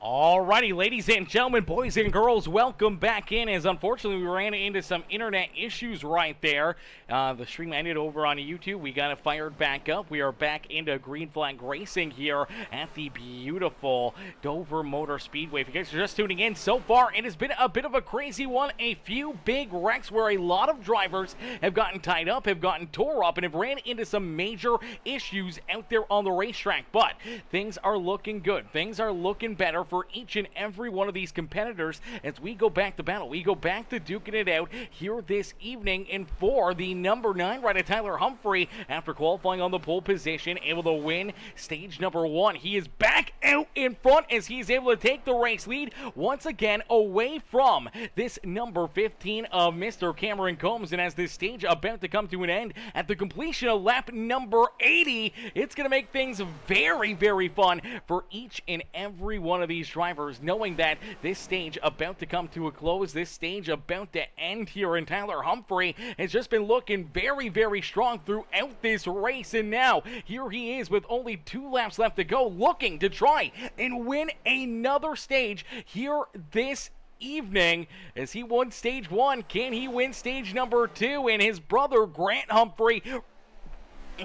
Alrighty, ladies and gentlemen, boys and girls, welcome back in. As unfortunately we ran into some internet issues right there. The stream ended over on YouTube. We got it fired back up. We are back into green flag racing here at the beautiful Dover Motor Speedway. If you guys are just tuning in, so far it has been a bit of a crazy one. A few big wrecks where a lot of drivers have gotten tied up, have gotten tore up, and have ran into some major issues out there on the racetrack. But things are looking good. Things are looking better for each and every one of these competitors as we go back to battle. We go back to duking it out here this evening. And for the number 9 rider, Tyler Humphrey, after qualifying on the pole position, able to win stage number 1. He is back out in front as he's able to take the race lead once again away from this number 15 of Mr. Cameron Combs. And as this stage about to come to an end at the completion of lap number 80, it's going to make things very, very fun for each and every one of these drivers, knowing that this stage about to come to a close, this stage about to end here, and Tyler Humphrey has just been looking very, very strong throughout this race. And now here he is with only 2 laps left to go, looking to try and win another stage here this evening. As he won stage 1, can he win stage number 2? And his brother Grant Humphrey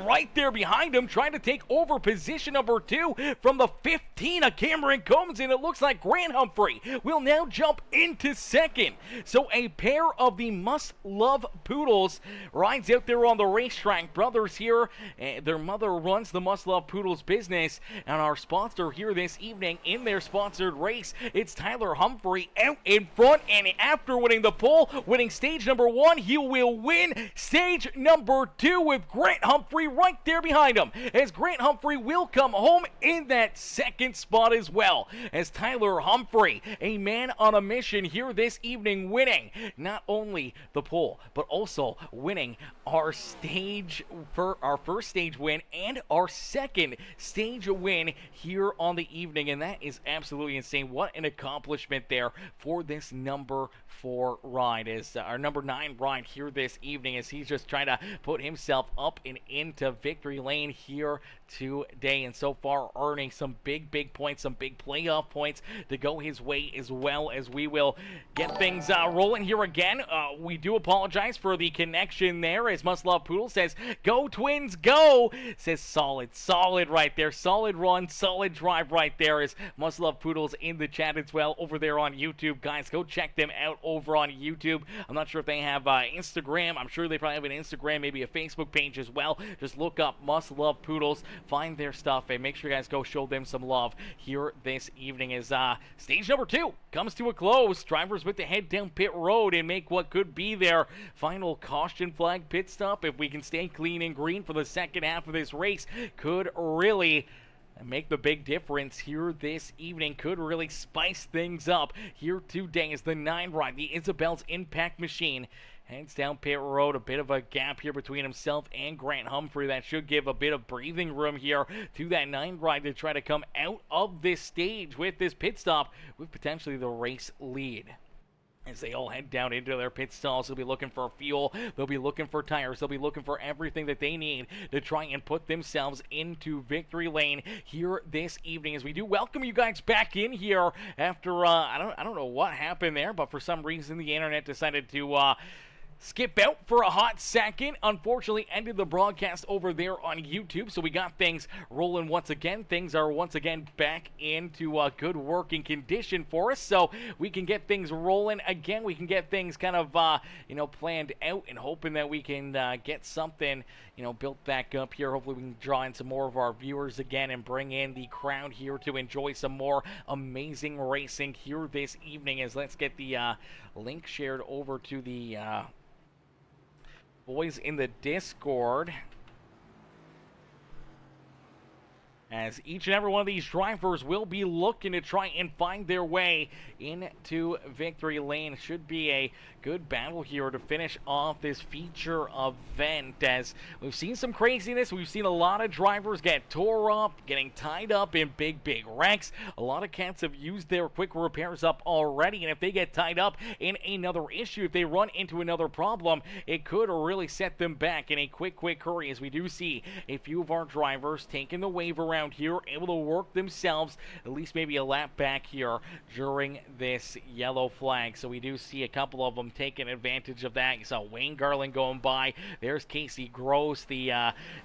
right there behind him, trying to take over position number 2 from the 15 of Cameron Combs, and it looks like Grant Humphrey will now jump into second. So a pair of the Must Love Poodles rides out there on the racetrack. Brothers here, their mother runs the Must Love Poodles business, and our sponsor here this evening in their sponsored race, it's Tyler Humphrey out in front, and after winning the pole, winning stage number 1, he will win stage number 2 with Grant Humphrey right there behind him, as Grant Humphrey will come home in that second spot as well, as Tyler Humphrey, a man on a mission here this evening, winning not only the pole but also winning our stage for our first stage win and our second stage win here on the evening. And that is absolutely insane. What an accomplishment there for this number 4 ride, as our number 9 ride here this evening, as he's just trying to put himself up and into victory lane here today, and so far earning some big points, some big playoff points to go his way, as well as we will get things rolling here again. We do apologize for the connection there, as Must Love Poodle says, "Go Twins, go!" Says solid right there, solid run, solid drive right there, as Must Love Poodles in the chat as well over there on YouTube. Guys, go check them out over on YouTube. I'm not sure if they have Instagram. I'm sure they probably have an Instagram, maybe a Facebook page as well. Just look up Must Love Poodles, find their stuff, and make sure you guys go show them some love here this evening, as stage number 2 comes to a close. Drivers with to head down pit road and make what could be their final caution flag pit stop. If we can stay clean and green for the second half of this race, could really make the big difference here this evening, could really spice things up here today, as the 9 ride, the Isabel's Impact Machine, heads down pit road. A bit of a gap here between himself and Grant Humphrey. That should give a bit of breathing room here to that 9 ride to try to come out of this stage with this pit stop with potentially the race lead. As they all head down into their pit stalls, they'll be looking for fuel, they'll be looking for tires, they'll be looking for everything that they need to try and put themselves into victory lane here this evening. As we do welcome you guys back in here after, I don't know what happened there, but for some reason the internet decided to skip out for a hot second. Unfortunately, ended the broadcast over there on YouTube, so we got things rolling once again. Things are once again back into good working condition for us, so we can get things rolling again. We can get things kind of, planned out, and hoping that we can get something, built back up here. Hopefully, we can draw in some more of our viewers again and bring in the crowd here to enjoy some more amazing racing here this evening. As let's get the link shared over to the boys in the Discord, as each and every one of these drivers will be looking to try and find their way into victory lane. Should be a good battle here to finish off this feature event, as we've seen some craziness. We've seen a lot of drivers get tore up, getting tied up in big wrecks. A lot of cats have used their quick repairs up already, and if they get tied up in another issue, if they run into another problem, it could really set them back in a quick hurry, as we do see a few of our drivers taking the wave around around here, able to work themselves at least maybe a lap back here during this yellow flag. So we do see a couple of them taking advantage of that. You saw Wayne Garland going by. There's Casey Gross, the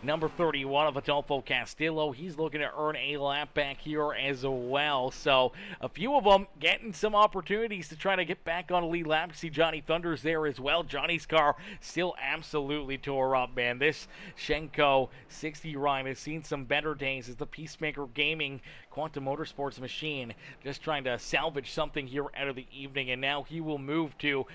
number 31 of Adolfo Castillo. He's looking to earn a lap back here as well. So a few of them getting some opportunities to try to get back on a lead lap. You see Johnny Thunder's there as well. Johnny's car still absolutely tore up, man. This Shenko 60 ride has seen some better days as the Peacemaker Gaming Quantum Motorsports machine just trying to salvage something here out of the evening, and now he will move to,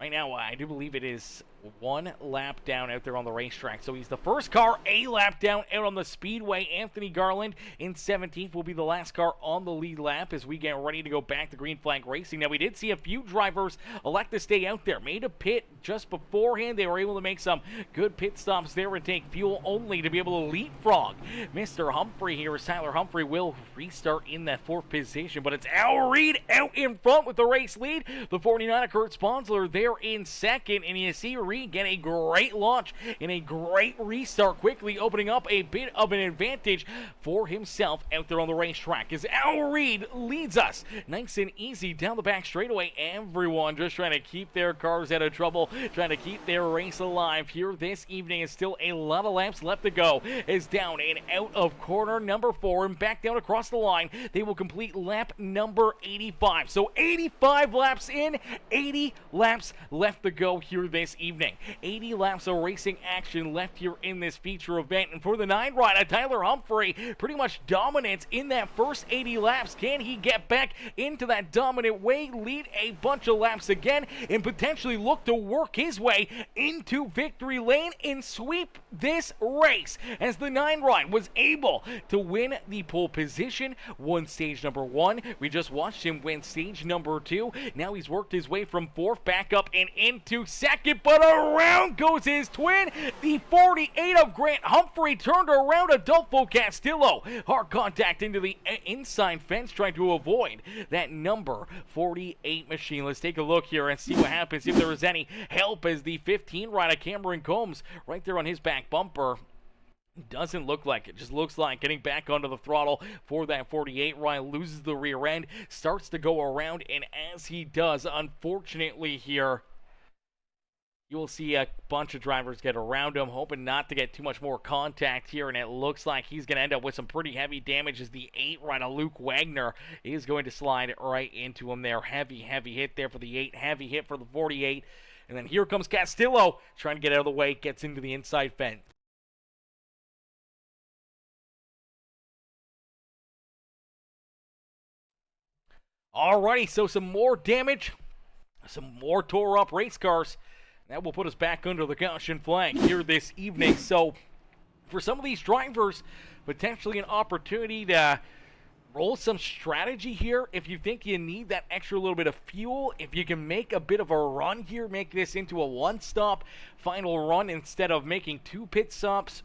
right now I do believe it is one lap down out there on the racetrack. So he's the first car a lap down out on the Speedway. Anthony Garland in 17th will be the last car on the lead lap as we get ready to go back to green flag racing. Now we did see a few drivers elect to stay out there. Made a pit just beforehand. They were able to make some good pit stops there and take fuel only to be able to leapfrog Mr. Humphrey here, as Tyler Humphrey will restart in that 4th position. But it's Al Reed out in front with the race lead. The 49 of Kurt Sponsler there in 2nd, and you see Reed get a great launch and a great restart, quickly opening up a bit of an advantage for himself out there on the racetrack as Al Reed leads us nice and easy down the back straightaway. Everyone just trying to keep their cars out of trouble, trying to keep their race alive here this evening. Is still a lot of laps left to go as down and out of corner number 4 and back down across the line. They will complete lap number 85. So 85 laps in, 80 laps left to go here this evening. 80 laps of racing action left here in this feature event. And for the 9 rider, Tyler Humphrey pretty much dominates in that first 80 laps. Can he get back into that dominant way, lead a bunch of laps again, and potentially look to work his way into victory lane and sweep this race, as the 9 ride was able to win the pole position, won stage number 1. We just watched him win stage number 2. Now he's worked his way from 4th back up and into 2nd, but around goes his twin. The 48 of Grant Humphrey turned around Adolfo Castillo. Hard contact into the inside fence, trying to avoid that number 48 machine. Let's take a look here and see what happens, if there is any help, as the 15 rider Cameron Combs right there on his back bumper. Doesn't look like it. Just looks like getting back onto the throttle for that 48. Ryan loses the rear end, starts to go around, and as he does, unfortunately here, you will see a bunch of drivers get around him, hoping not to get too much more contact here, and it looks like he's going to end up with some pretty heavy damage as the 8 rider Luke Wagner is going to slide right into him there. Heavy hit there for the 8, heavy hit for the 48, and then here comes Castillo trying to get out of the way, gets into the inside fence. Alrighty, so some more damage, some more tore up race cars. That will put us back under the caution flag here this evening. So for some of these drivers, potentially an opportunity to roll some strategy here. If you think you need that extra little bit of fuel, if you can make a bit of a run here, make this into a one-stop final run instead of making 2 pit stops,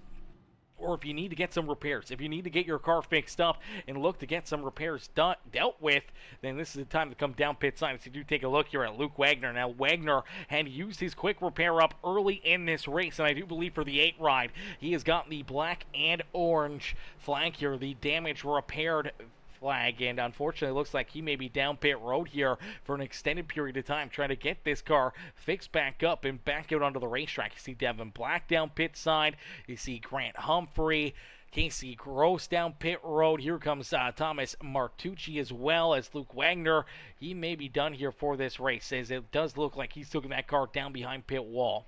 or if you need to get some repairs, if you need to get your car fixed up and look to get some repairs dealt with, then this is the time to come down pit side. So do take a look here at Luke Wagner. Now, Wagner had used his quick repair up early in this race, and I do believe for the 8 ride, he has got the black and orange flag here, the damage repaired flag, and unfortunately it looks like he may be down pit road here for an extended period of time, trying to get this car fixed back up and back out onto the racetrack. You see Devin Black down pit side, you see Grant Humphrey, Casey Gross down pit road. Here comes Thomas Martucci as well as Luke Wagner. He may be done here for this race, as it does look like he's taking that car down behind pit wall.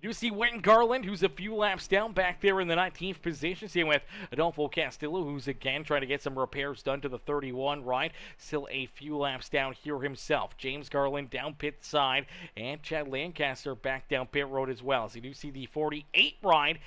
You do see Wayne Garland, who's a few laps down back there in the 19th position. Same with Adolfo Castillo, who's again trying to get some repairs done to the 31 ride. Still a few laps down here himself. James Garland down pit side, and Chad Lancaster back down pit road as well. So you do see the 48 ride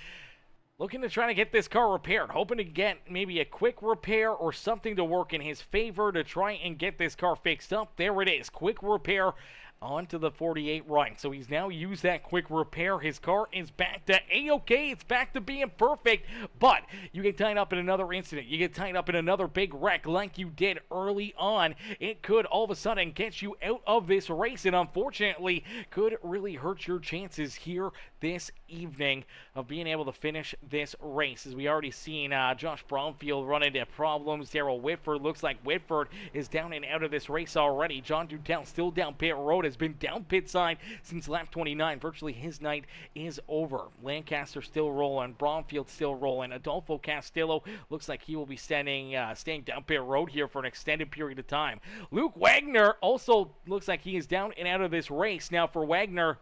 looking to try to get this car repaired, hoping to get maybe a quick repair or something to work in his favor to try and get this car fixed up. There it is, quick repair onto the 48 right. So he's now used that quick repair. His car is back to A-OK. It's back to being perfect. But you get tied up in another incident. You get tied up in another big wreck like you did early on. It could all of a sudden get you out of this race, and unfortunately could really hurt your chances here this evening of being able to finish this race. As we already seen Josh Bromfield run into problems. Darrell Whitford, looks like Whitford is down and out of this race already. John Dutell still down pit road, has been down pit side since lap 29. Virtually his night is over. Lancaster still rolling, Bromfield still rolling. Adolfo Castillo looks like he will be staying down pit road here for an extended period of time. Luke Wagner also looks like he is down and out of this race. Now for Wagner,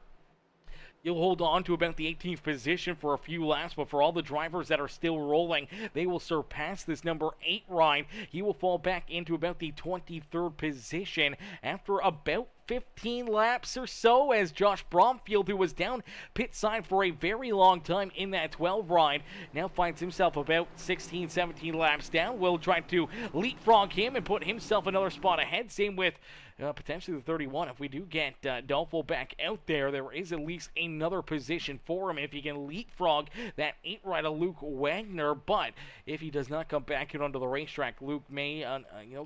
you'll hold on to about the 18th position for a few laps, but for all the drivers that are still rolling, they will surpass this number 8 ride. He will fall back into about the 23rd position after about 15 laps or so, as Josh Bromfield, who was down pit side for a very long time in that 12 ride, now finds himself about 16, 17 laps down. Will try to leapfrog him and put himself another spot ahead. Same with potentially the 31. If we do get Dolfo back out there, there is at least another position for him if he can leapfrog that 8 rider Luke Wagner. But if he does not come back out onto the racetrack, Luke may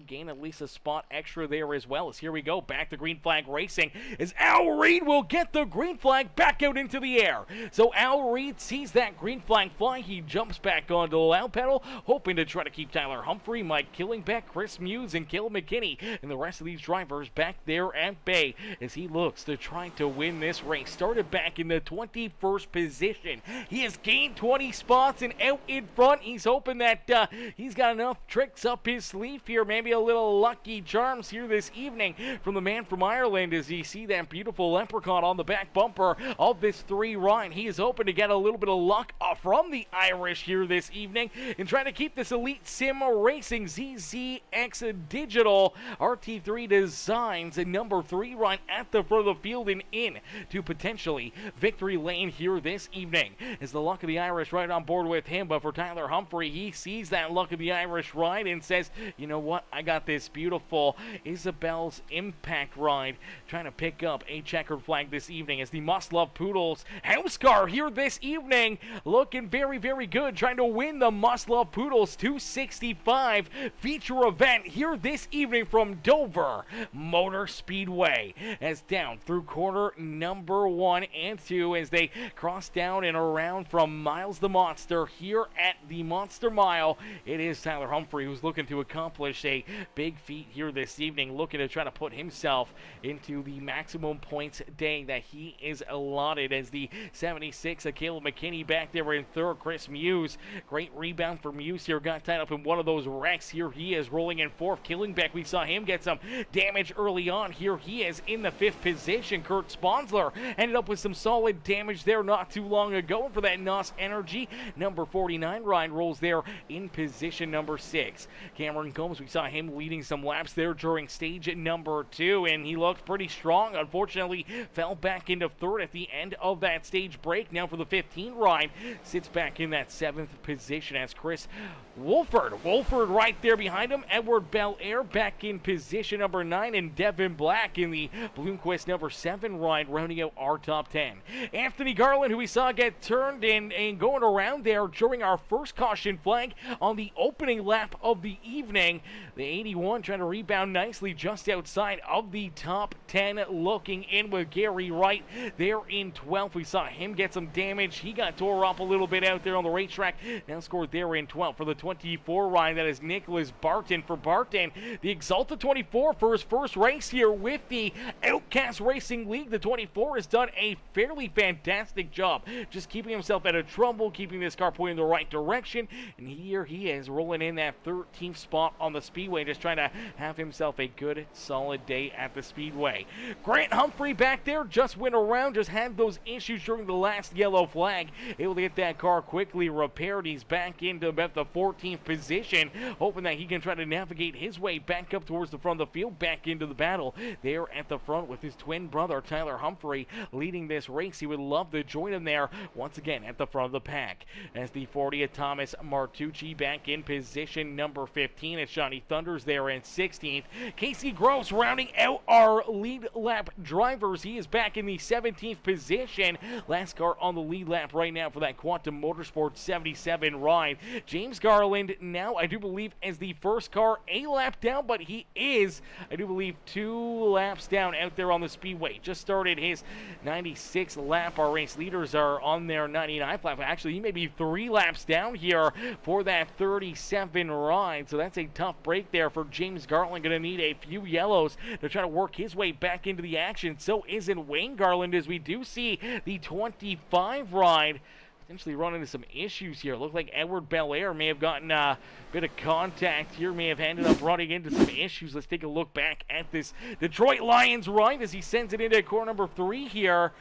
gain at least a spot extra there as well. As here we go, back to green flag racing, as Al Reed will get the green flag back out into the air. So Al Reed sees that green flag fly. He jumps back onto the loud pedal, hoping to try to keep Tyler Humphrey, Mike Killingbeck, Chris Muse, and Caleb McKinney, and the rest of these drivers back there at bay as he looks to try to win this race. Started back in the 21st position. He has gained 20 spots and out in front. He's hoping that he's got enough tricks up his sleeve here. Maybe a little lucky charms here this evening from the man from Ireland, as you see that beautiful leprechaun on the back bumper of this 3 ride. He is hoping to get a little bit of luck from the Irish here this evening and trying to keep this Elite Sim Racing ZZX Digital RT3 Designs and number 3 ride at the front of the field and in to potentially victory lane here this evening. Is the luck of the Irish right on board with him? But for Tyler Humphrey, he sees that luck of the Irish ride and says, you know what, I got this beautiful Isabel's Impact ride, trying to pick up a checkered flag this evening. As the Must Love Poodles house car here this evening, looking very, very good, trying to win the Must Love Poodles 265 feature event here this evening from Dover Motor Speedway. As down through corner number 1 and 2, as they cross down and around from Miles the Monster here at the Monster Mile, it is Tyler Humphrey who's looking to accomplish a big feat here this evening, looking to try to put himself into the maximum points day that he is allotted. As the 76 of Caleb McKinney back there in third. Chris Muse, great rebound for Muse here, got tied up in one of those wrecks. Here he is rolling in 4th. Killingbeck, we saw him get some damage early on. Here he is in the 5th position. Kurt Sponsler ended up with some solid damage there not too long ago. And for that NOS Energy, number 49 ride rolls there in position number 6. Cameron Combs, we saw him leading some laps there during stage number 2, and he looked pretty strong. Unfortunately, fell back into 3rd at the end of that stage break. Now for the 15 ride, sits back in that 7th position as Chris Wolford right there behind him. Edward Belair back in position number 9, and Devin Black in the Bloomquist number 7 ride, rounding out our top 10. Anthony Garland, who we saw get turned and going around there during our first caution flag on the opening lap of the evening. The 81 trying to rebound nicely just outside of the top 10, looking in with Gary Wright there in 12th. We saw him get some damage. He got tore up a little bit out there on the racetrack. Now scored there in 12th. For the 24 ride, that is Nicholas Barton. For Barton, the Exalta 24 for his first race here with the Outcast Racing League. The 24 has done a fairly fantastic job just keeping himself out of trouble, keeping this car pointing in the right direction, and here he is rolling in that 13th spot on the Speedway, just trying to have himself a good solid day at the Speedway. Grant Humphrey back there just went around, just had those issues during the last yellow flag, able to get that car quickly repaired. He's back into about the 14th position, hoping that he can try to navigate his way back up towards the front of the field, back into the battle there at the front with his twin brother Tyler Humphrey leading this race. He would love to join him there once again at the front of the pack. As the 40 of Thomas Martucci back in position number 15, it's Johnny Thunders there in 16th. Casey Gross rounding out our our lead lap drivers. He is back in the 17th position. Last car on the lead lap right now for that Quantum Motorsports 77 ride. James Garland now, I do believe, as the first car a lap down, but he is, I do believe, 2 laps down out there on the Speedway. Just started his 96th lap. Our race leaders are on their 99th lap. Actually, he may be 3 laps down here for that 37 ride. So that's a tough break there for James Garland. Going to need a few yellows to try to work his way back into the action. So isn't Wayne Garland, as we do see the 25 ride potentially run into some issues here. Looked like Edward Belair may have gotten a bit of contact here, may have ended up running into some issues. Let's take a look back at this Detroit Lions ride as he sends it into corner number 3 here.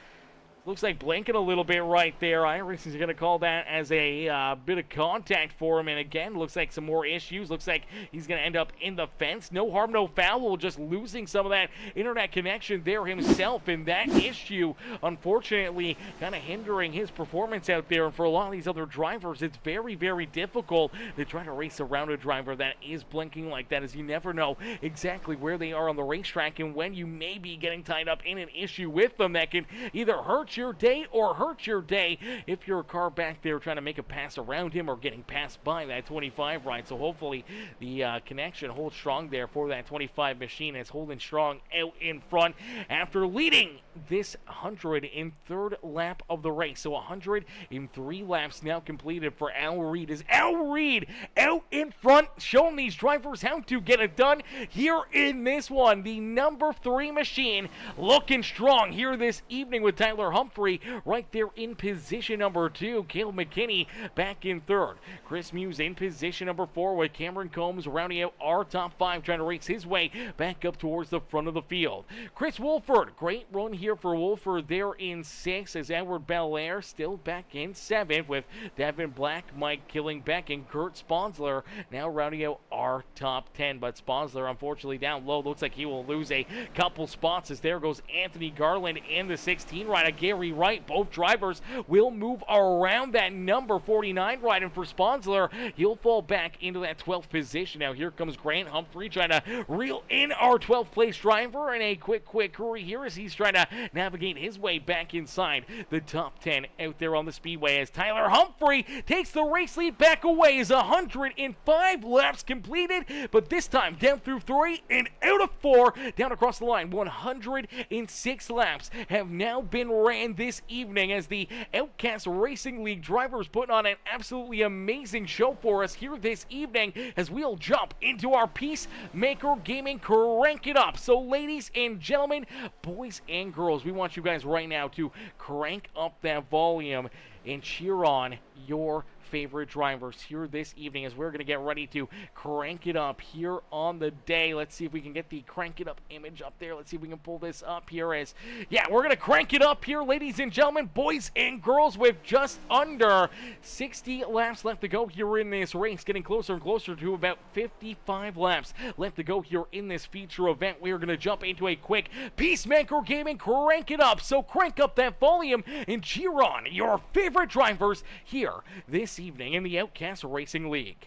Looks like blinking a little bit right there. Iris is going to call that as a bit of contact for him. And again, looks like some more issues. Looks like he's going to end up in the fence. No harm, no foul. Just losing some of that internet connection there himself. And that issue, unfortunately, kind of hindering his performance out there. And for a lot of these other drivers, it's very, very difficult to try to race around a driver that is blinking like that, as you never know exactly where they are on the racetrack and when you may be getting tied up in an issue with them that can either hurt your day or hurt your day if your car back there trying to make a pass around him or getting passed by that 25 ride. So hopefully the connection holds strong there for that 25 machine. It's holding strong out in front after leading this 103rd lap of the race. So 103 laps now completed for Al Reed. Is Al Reed out in front, showing these drivers how to get it done here in this one. The number 3 machine looking strong here this evening with Tyler Humphrey right there in position number 2. Caleb McKinney back in 3rd. Chris Muse in position number 4 with Cameron Combs rounding out our top 5, trying to race his way back up towards the front of the field. Chris Wolford, great run here for Wolford there in 6th, as Edward Belair still back in 7th with Devin Black, Mike Killingbeck, and Kurt Sponsler now rounding out our top 10. But Sponsler unfortunately down low. Looks like he will lose a couple spots as there goes Anthony Garland in the 16 ride. Gary Wright, both drivers will move around that number 49 ride, and for Sponsler, he'll fall back into that 12th position. Now here comes Grant Humphrey trying to reel in our 12th place driver in a quick hurry here as he's trying to navigate his way back inside the top 10 out there on the Speedway, as Tyler Humphrey takes the race lead back away as 105 laps completed, but this time down through 3 and out of 4 down across the line. 106 laps have now been ran this evening as the Outcast Racing League drivers putting on an absolutely amazing show for us here this evening as we'll jump into our Peacemaker Gaming Crank It Up. So ladies and gentlemen, boys and girls, we want you guys right now to crank up that volume and cheer on your favorite drivers here this evening as we're going to get ready to crank it up here on the day. Let's see if we can get the crank it up image up there. Let's see if we can pull this up here as, yeah, we're going to crank it up here, ladies and gentlemen, boys and girls, with just under 60 laps left to go here in this race, getting closer and closer to about 55 laps left to go here in this feature event. We are going to jump into a quick Peacemaker Gaming Crank It Up. So crank up that volume and cheer on your favorite drivers here this evening in the Outcast Racing League.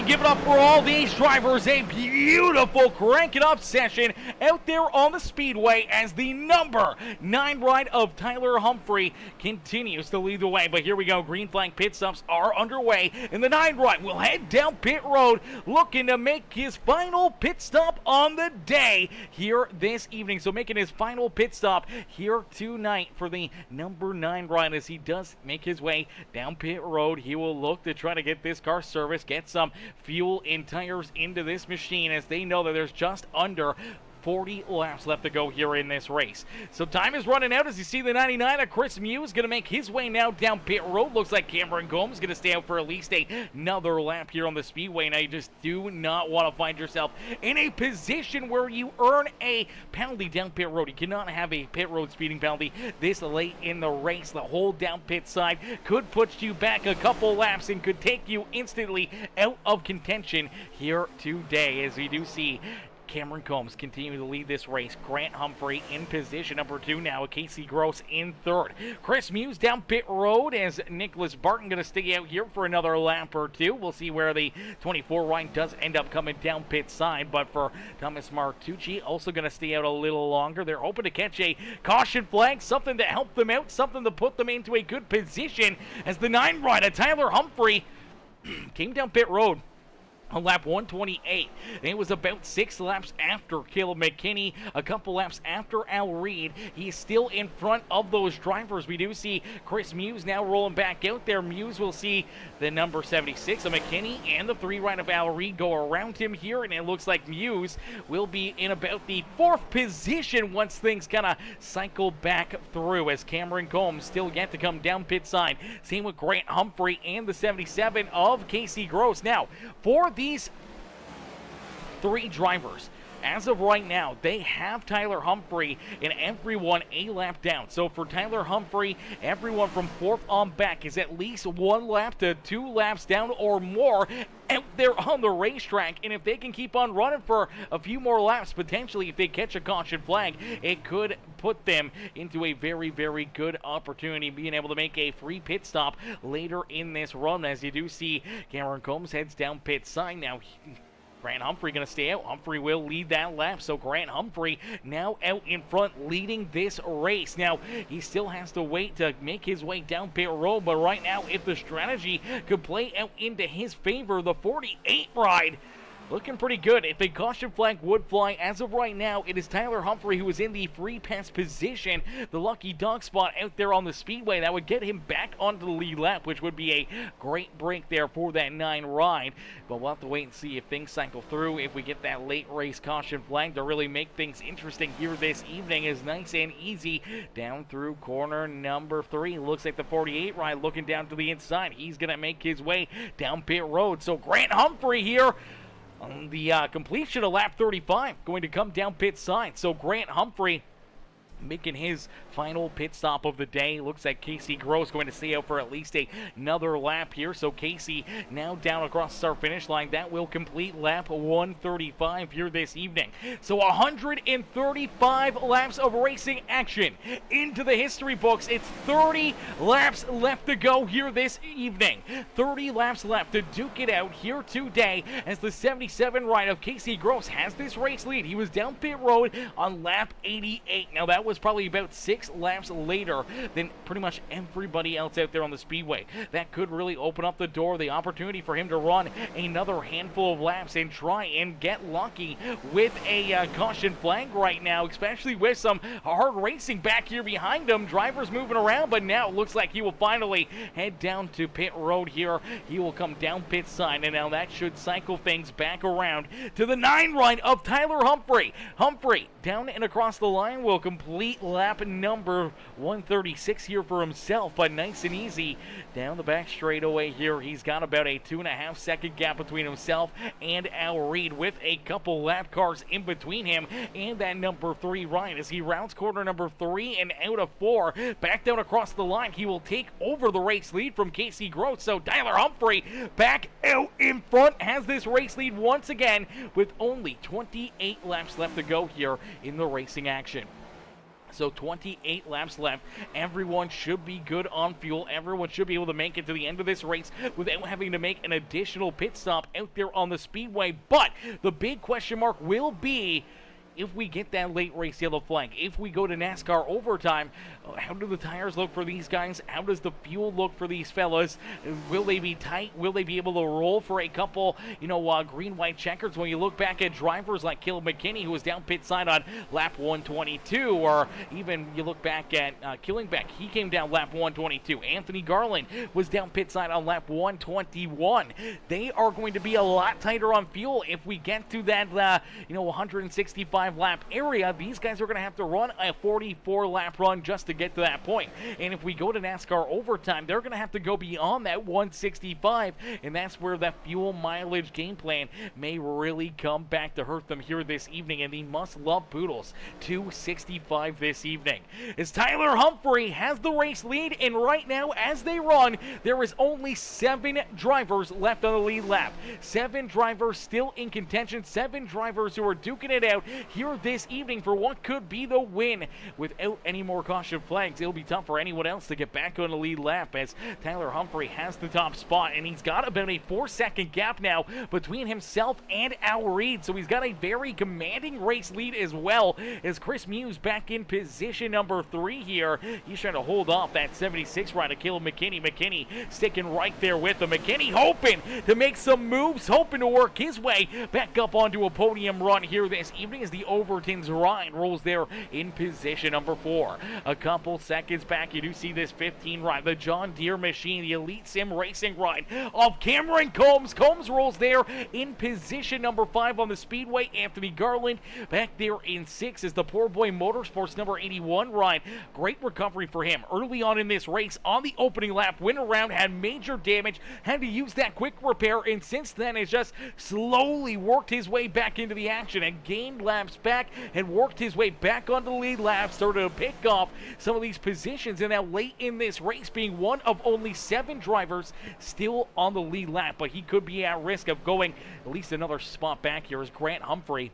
give it up for all these drivers. A beautiful crank it up session out there on the Speedway as the number 9 ride of Tyler Humphrey continues to lead the way. But here we go. Green flag pit stops are underway, and the 9 ride will head down pit road looking to make his final pit stop on the day here this evening. So making his final pit stop here tonight for the number 9 ride as he does make his way down pit road. He will look to try to get this car serviced, get some fuel and tires into this machine as they know that there's just under 40 laps left to go here in this race. So time is running out as you see the 99 of Chris Muse going to make his way now down pit road. Looks like Cameron Gomes going to stay out for at least another lap here on the Speedway. Now you just do not want to find yourself in a position where you earn a penalty down pit road. You cannot have a pit road speeding penalty this late in the race. The whole down pit side could put you back a couple laps and could take you instantly out of contention here today as we do see Cameron Combs continuing to lead this race. Grant Humphrey in position number 2 now. Casey Gross in 3rd. Chris Muse down pit road as Nicholas Barton going to stay out here for another lap or 2. We'll see where the 24 ride does end up coming down pit side. But for Thomas Martucci, also going to stay out a little longer. They're hoping to catch a caution flag, something to help them out, something to put them into a good position as the 9 rider Tyler Humphrey came down pit road on lap 128. And it was about 6 laps after Caleb McKinney, a couple laps after Al Reed. He's still in front of those drivers. We do see Chris Muse now rolling back out there. Muse will see the number 76 of McKinney and the 3 ride of Al Reed go around him here, and it looks like Muse will be in about the 4th position once things kind of cycle back through as Cameron Combs still yet to come down pit side. Same with Grant Humphrey and the 77 of Casey Gross. Now, for these 3 drivers, as of right now, they have Tyler Humphrey and everyone a lap down. So for Tyler Humphrey, everyone from 4th on back is at least 1 lap to 2 laps down or more out there on the racetrack. And if they can keep on running for a few more laps, potentially if they catch a caution flag, it could put them into a very, very good opportunity being able to make a free pit stop later in this run. As you do see Cameron Combs heads down pit side now. Grant Humphrey going to stay out. Humphrey will lead that lap. So Grant Humphrey now out in front leading this race. Now, he still has to wait to make his way down pit road. But right now, if the strategy could play out into his favor, the 48 ride looking pretty good. If a caution flag would fly, as of right now, it is Tyler Humphrey who is in the free pass position. The lucky dog spot out there on the Speedway. That would get him back onto the lead lap, which would be a great break there for that 9 ride. But we'll have to wait and see if things cycle through. If we get that late race caution flag to really make things interesting here this evening is nice and easy. Down through corner number 3. Looks like the 48 ride looking down to the inside. He's going to make his way down pit road. So Grant Humphrey here on the completion of lap 35, going to come down pit side. So Grant Humphrey making his final pit stop of the day. Looks like Casey Gross going to stay out for at least another lap here. So Casey now down across the start finish line. That will complete lap 135 here this evening. So 135 laps of racing action into the history books. It's 30 laps left to go here this evening. 30 laps left to duke it out here today as the 77 ride of Casey Gross has this race lead. He was down pit road on lap 88. Now that was probably about 6 laps later than pretty much everybody else out there on the Speedway. That could really open up the door, the opportunity for him to run another handful of laps and try and get lucky with a caution flag right now, especially with some hard racing back here behind him. Drivers moving around, but now it looks like he will finally head down to pit road here. He will come down pit side, and now that should cycle things back around to the 9 ride of Tyler Humphrey. Humphrey down and across the line will complete lap number 136 here for himself, but nice and easy down the back straightaway here. He's got about a 2.5 second gap between himself and Al Reed, with a couple lap cars in between him and that number 3 ride as he rounds corner number 3 and out of 4 back down across the line. He will take over the race lead from Casey Gross. So Tyler Humphrey back out in front has this race lead once again with only 28 laps left to go here in the racing action. So 28 laps left. Everyone should be good on fuel. Everyone should be able to make it to the end of this race without having to make an additional pit stop out there on the speedway. But the big question mark will be, if we get that late race yellow flag, if we go to NASCAR overtime, how do the tires look for these guys? How does the fuel look for these fellas? Will they be tight? Will they be able to roll for a couple, green-white checkers? When you look back at drivers like Caleb McKinney, who was down pit side on lap 122, or even you look back at Killingbeck, he came down lap 122. Anthony Garland was down pit side on lap 121. They are going to be a lot tighter on fuel if we get to that, 165 lap area. These guys are going to have to run a 44 lap run just to get to that point. And if we go to NASCAR overtime, they're going to have to go beyond that 165, and that's where that fuel mileage game plan may really come back to hurt them here this evening. And the Must Love Poodles 265 this evening, as Tyler Humphrey has the race lead, and right now as they run, there is only 7 drivers left on the lead lap. 7 drivers still in contention, 7 drivers who are duking it out here this evening for what could be the win. Without any more caution flags, it'll be tough for anyone else to get back on the lead lap, as Tyler Humphrey has the top spot, and he's got about a 4-second gap now between himself and Al Reed, so he's got a very commanding race lead as well, as Chris Muse back in position number 3 here. He's trying to hold off that 76 rider, Caleb McKinney. McKinney sticking right there with him. McKinney hoping to make some moves, hoping to work his way back up onto a podium run here this evening, as the Overton's Ryan rolls there in position number 4. A couple seconds back, you do see this 15 ride, the John Deere machine, the Elite Sim Racing ride of Cameron Combs. Combs rolls there in position number 5 on the speedway. Anthony Garland back there in 6 is the Poor Boy Motorsports number 81 ride. Great recovery for him early on in this race. On the opening lap, went around, had major damage, had to use that quick repair, and since then has just slowly worked his way back into the action and gained laps back and worked his way back onto the lead lap, started to pick off some of these positions, and now late in this race being one of only 7 drivers still on the lead lap, but he could be at risk of going at least another spot back here, as Grant Humphrey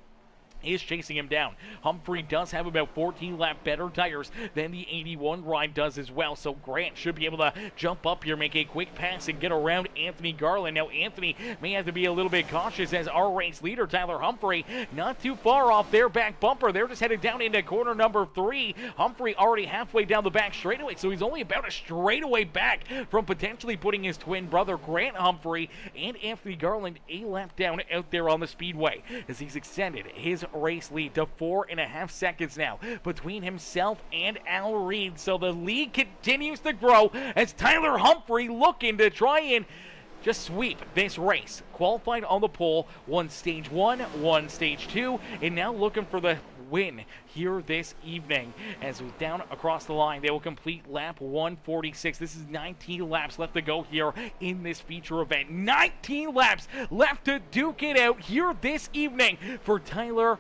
is chasing him down. Humphrey does have about 14 lap better tires than the 81 ride does as well, so Grant should be able to jump up here, make a quick pass, and get around Anthony Garland. Now Anthony may have to be a little bit cautious, as our race leader Tyler Humphrey not too far off their back bumper. They're just headed down into corner number 3. Humphrey already halfway down the back straightaway, so he's only about a straightaway back from potentially putting his twin brother Grant Humphrey and Anthony Garland a lap down out there on the speedway, as he's extended his race lead to 4.5 seconds now between himself and Al Reed. So the lead continues to grow, as Tyler Humphrey looking to try and just sweep this race. Qualified on the pole, won stage 1, won stage 2, and now looking for the win here this evening. As we're down across the line, they will complete lap 146. This is 19 laps left to go here in this feature event. 19 laps left to duke it out here this evening for Tyler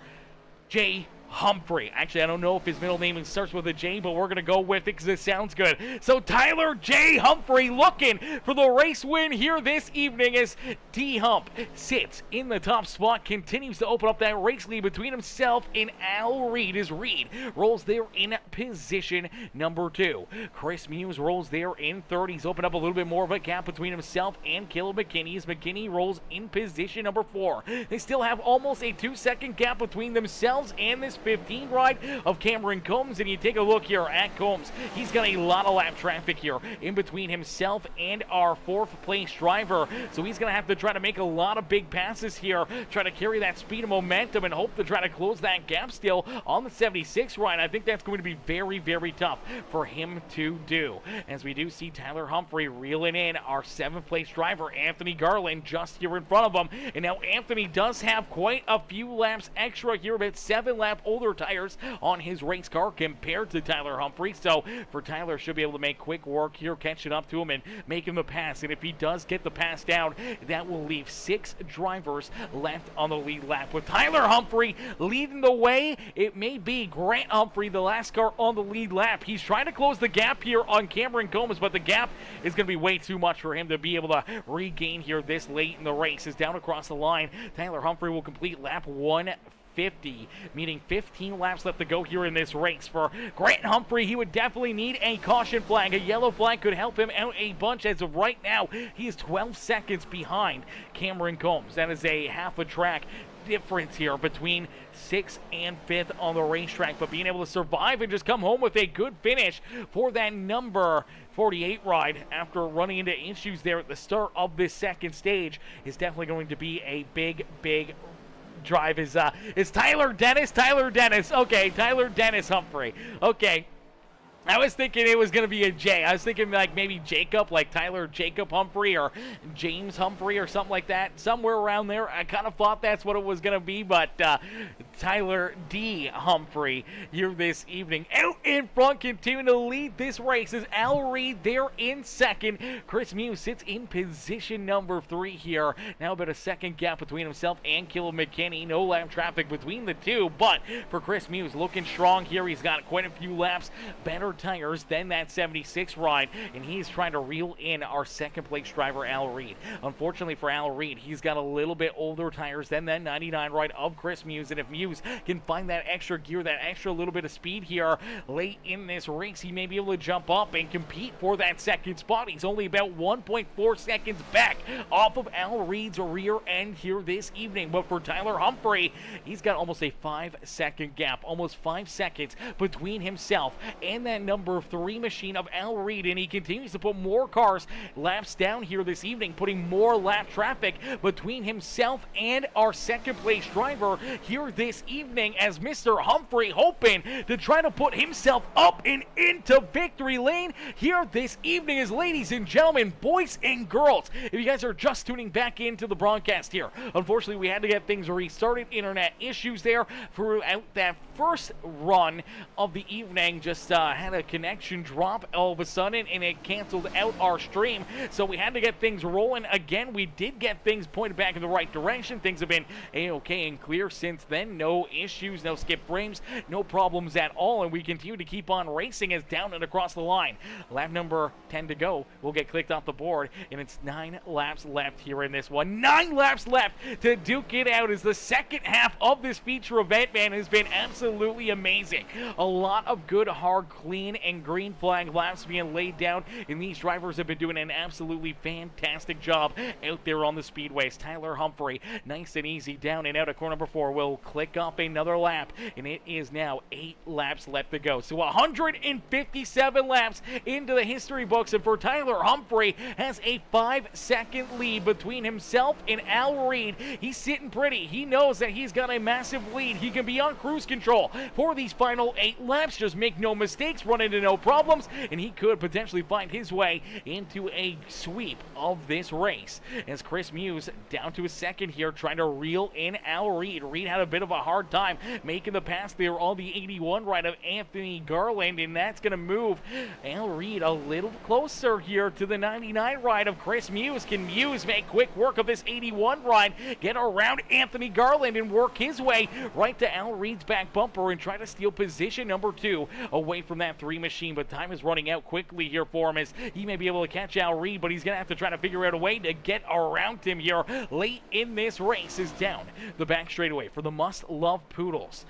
J. Humphrey. Actually, I don't know if his middle name starts with a J, but we're going to go with it because it sounds good. So Tyler J. Humphrey looking for the race win here this evening, as D-Hump sits in the top spot, continues to open up that race lead between himself and Al Reed, as Reed rolls there in position number 2. Chris Muse rolls there in 3rd. He's opened up a little bit more of a gap between himself and Caleb McKinney, as McKinney rolls in position number 4. They still have almost a 2-second gap between themselves and this 15 ride of Cameron Combs, and you take a look here at Combs. He's got a lot of lap traffic here in between himself and our 4th place driver, so he's going to have to try to make a lot of big passes here, try to carry that speed and momentum, and hope to try to close that gap still on the 76 ride. I think that's going to be very, very tough for him to do, as we do see Tyler Humphrey reeling in our 7th place driver Anthony Garland just here in front of him. And now Anthony does have quite a few laps extra here, about 7 lap older tires on his race car compared to Tyler Humphrey. So for Tyler, should be able to make quick work here, catching up to him and making the pass. And if he does get the pass down, that will leave 6 drivers left on the lead lap. With Tyler Humphrey leading the way, it may be Grant Humphrey, the last car on the lead lap. He's trying to close the gap here on Cameron Combs, but the gap is going to be way too much for him to be able to regain here this late in the race. Is down across the line. Tyler Humphrey will complete lap 150 50, meaning 15 laps left to go here in this race. For Grant Humphrey, he would definitely need a caution flag. A yellow flag could help him out a bunch. As of right now, he is 12 seconds behind Cameron Combs. That is a half a track difference here between 6th and 5th on the racetrack, but being able to survive and just come home with a good finish for that number 48 ride after running into issues there at the start of this second stage is definitely going to be a big drive. Is Tyler Dennis? Okay, Tyler Dennis Humphrey. Okay. I was thinking it was going to be a J. I was thinking like maybe Jacob, like Tyler Jacob Humphrey or James Humphrey or something like that. Somewhere around there. I kind of thought that's what it was going to be, but Tyler D. Humphrey here this evening. Out in front, continuing to lead this race is Al Reed there in second. Chris Muse sits in position number 3 here. Now about a second gap between himself and Caleb McKinney. No lap traffic between the two, but for Chris Muse, looking strong here. He's got quite a few laps better tires than that 76 ride, and he's trying to reel in our second place driver Al Reed. Unfortunately for Al Reed, he's got a little bit older tires than that 99 ride of Chris Muse, and if Muse can find that extra gear, that extra little bit of speed here late in this race, he may be able to jump up and compete for that second spot. He's only about 1.4 seconds back off of Al Reed's rear end here this evening, but for Tyler Humphrey, he's got almost a 5-second gap, almost 5 seconds between himself and that number 3 machine of Al Reed, and he continues to put more cars laps down here this evening, putting more lap traffic between himself and our second place driver here this evening, as Mr. Humphrey hoping to try to put himself up and into victory lane here this evening. As ladies and gentlemen, boys and girls, if you guys are just tuning back into the broadcast here, unfortunately we had to get things restarted, internet issues there throughout that first run of the evening. Just had a connection drop all of a sudden, and it canceled out our stream, so we had to get things rolling again. We did get things pointed back in the right direction. Things have been a-okay and clear since then. No issues, no skip frames, no problems at all, and we continue to keep on racing as down and across the line. Lap number 10 to go will get clicked off the board, and it's 9 laps left here in this one. 9 laps left to duke it out, as the second half of this feature event, man, has been absolutely amazing. A lot of good, hard, clean, and green flag laps being laid down, and these drivers have been doing an absolutely fantastic job out there on the speedways. Tyler Humphrey, nice and easy, down and out of corner number 4, will click up another lap, and it is now 8 laps left to go. So 157 laps into the history books, and for Tyler Humphrey has a 5-second lead between himself and Al Reed. He's sitting pretty. He knows that he's got a massive lead. He can be on cruise control for these final 8 laps. Just make no mistakes, run into no problems, and he could potentially find his way into a sweep of this race. As Chris Muse down to a second here, trying to reel in Al Reed. Reed had a bit of a hard time making the pass there on the 81 ride of Anthony Garland, and that's going to move Al Reed a little closer here to the 99 ride of Chris Muse. Can Muse make quick work of this 81 ride, get around Anthony Garland, and work his way right to Al Reed's back bumper and try to steal position number 2 away from that 3 machine? But time is running out quickly here for him, as he may be able to catch Al Reed, but he's going to have to try to figure out a way to get around him here late in this race. Is down the back straightaway for the Must Love Poodles.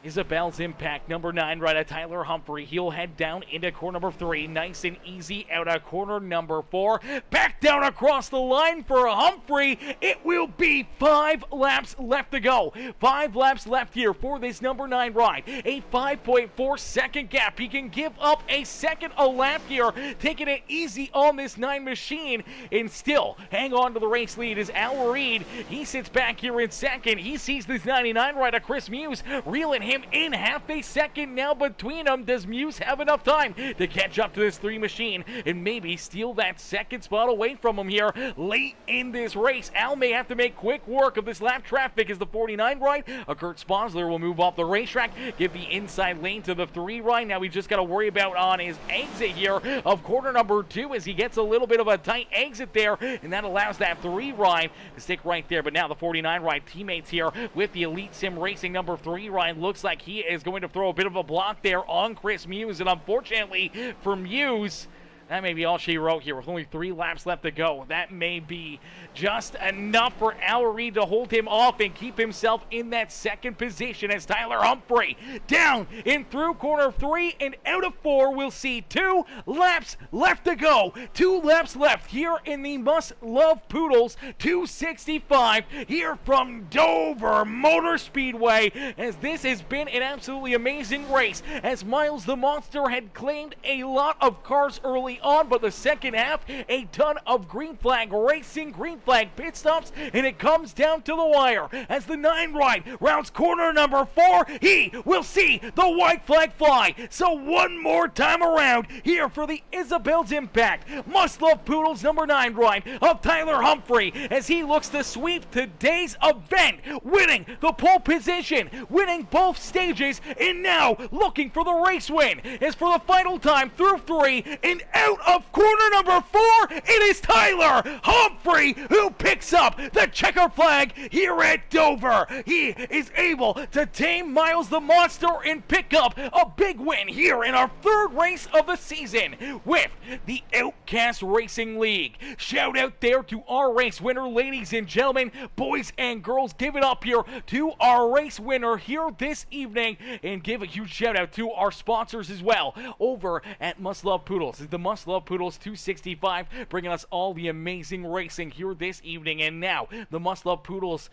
Isabel's Impact, number 9, right at Tyler Humphrey. He'll head down into corner number 3. Nice and easy out of corner number 4. Back down across the line for Humphrey. It will be 5 laps left to go. 5 laps left here for this number 9 ride. A 5.4 second gap. He can give up a second a lap here, taking it easy on this 9 machine, and still hang on to the race lead is Al Reed. He sits back here in second. He sees this 99 ride of Chris Muse, reeling him in half a second now between them. Does Muse have enough time to catch up to this 3 machine and maybe steal that second spot away from him here late in this race? Al may have to make quick work of this lap traffic as the 49 ride. A Kurt Sponsler will move off the racetrack, give the inside lane to the 3 ride. Now we just got to worry about on his exit here of corner number 2 as he gets a little bit of a tight exit there, and that allows that 3 ride to stick right there. But now the 49 ride teammates here with the Elite Sim Racing number 3 ride. Looks like he is going to throw a bit of a block there on Chris Muse, and unfortunately for Muse, That may be all she wrote here with only 3 laps left to go. That may be just enough for Al Reed to hold him off and keep himself in that second position as Tyler Humphrey down in through corner 3 and out of 4. We'll see 2 laps left to go. 2 laps left here in the Must Love Poodles 265 here from Dover Motor Speedway, as this has been an absolutely amazing race, as Miles the Monster had claimed a lot of cars early on, but the second half, a ton of green flag racing, green flag pit stops, and it comes down to the wire. As the 9 ride rounds corner number 4, he will see the white flag fly. So one more time around here for the Isabel's Impact Must Love Poodles number 9 ride of Tyler Humphrey, as he looks to sweep today's event, winning the pole position, winning both stages, and now looking for the race win. As for the final time through 3 and out of corner number 4, it is Tyler Humphrey who picks up the checker flag here at Dover. He is able to tame Miles the Monster and pick up a big win here in our 3rd race of the season with the Outcast Racing League. Shout out there to our race winner, ladies and gentlemen, boys and girls. Give it up here to our race winner here this evening, and give a huge shout out to our sponsors as well over at Must Love Poodles. The Must Love Poodles 265 bringing us all the amazing racing here this evening, and now the Must Love Poodles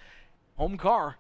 home car